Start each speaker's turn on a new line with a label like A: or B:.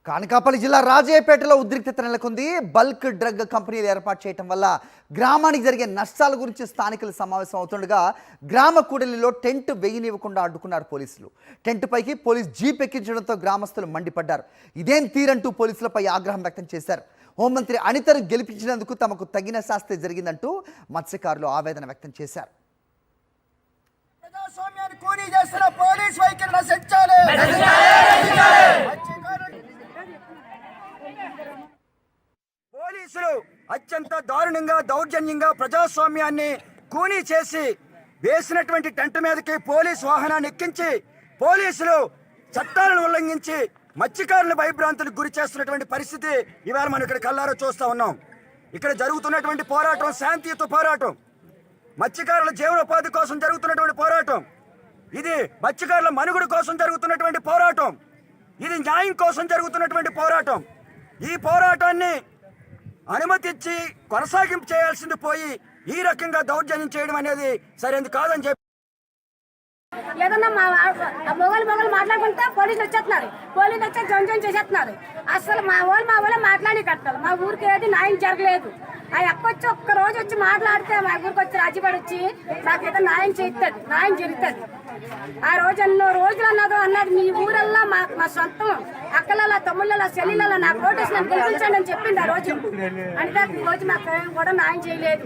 A: కానకాపల్లి జిల్లా రాజయ్యపేటలో ఉద్రిక్తత నెలకొంది. బల్క్ డ్రగ్ కంపెనీలు ఏర్పాటు చేయడం వల్ల గ్రామానికి జరిగే నష్టాల గురించి స్థానికులు సమావేశం అవుతుండగా గ్రామ కూడలిలో టెంట్ వేయనివ్వకుండా అడ్డుకున్నారు పోలీసులు. టెంట్ పైకి పోలీస్ జీప్ ఎక్కించడంతో గ్రామస్తులు మండిపడ్డారు. ఇదేం తీరంటూ పోలీసులపై ఆగ్రహం వ్యక్తం చేశారు. హోంమంత్రి అనితను గెలిపించినందుకు తమకు తగిన శాస్తి జరిగిందంటూ మత్స్యకారులు ఆవేదన వ్యక్తం చేశారు.
B: పోలీసులు అత్యంత దారుణంగా దౌర్జన్యంగా ప్రజాస్వామ్యాన్ని కూనీ చేసి వేసినటువంటి టెంట్ మీదకి పోలీసు వాహనాన్ని ఎక్కించి పోలీసులు చట్టాలను ఉల్లంఘించి మత్స్యకారుల భయభ్రాంతులకు గురి చేస్తున్నటువంటి పరిస్థితి ఇవాళ మనం ఇక్కడ కళ్ళారా చూస్తా ఉన్నాం. ఇక్కడ జరుగుతున్నటువంటి పోరాటం శాంతియుత పోరాటం, మత్స్యకారుల జీవనోపాధి కోసం జరుగుతున్నటువంటి పోరాటం, ఇది మత్స్యకారుల మనుగడ కోసం జరుగుతున్నటువంటి పోరాటం, ఇది న్యాయం కోసం జరుగుతున్నటువంటి పోరాటం. ఈ పోరాటాన్ని అనుమతించి కొనసాగింపు చేయాల్సింది పోయి ఈ రకంగా దౌర్జన్యం చేయడం అనేది సరైనది కాదని చెప్పి
C: ఏదన్నా మొగలు మాట్లాడుకుంటే పోలీసులు వచ్చేస్తున్నారు. పోలీసులు వచ్చి జంజం చేసేస్తున్నారు. అసలు మా వాళ్ళు మాట్లాడి కట్టాలి. మా ఊరికి ఏది న్యాయం జరగలేదు. ఆ ఎక్కొచ్చి ఒక్క రోజు వచ్చి మాట్లాడితే మా ఊరికి వచ్చి రాజీపడి వచ్చి నాకైతే న్యాయం చేస్తుంది, న్యాయం జరుగుతుంది. ఆ రోజు ఎన్నో రోజులు అన్నది మీ ఊరల్లా మా సొంతం అక్కల తమ్ముళ్ళ చెల్లెళ్ళ నాకు ఓటేసి నన్ను గెలిపించండి అని చెప్పింది ఆ రోజు. అంటే రోజు మాకు కూడా న్యాయం చేయలేదు.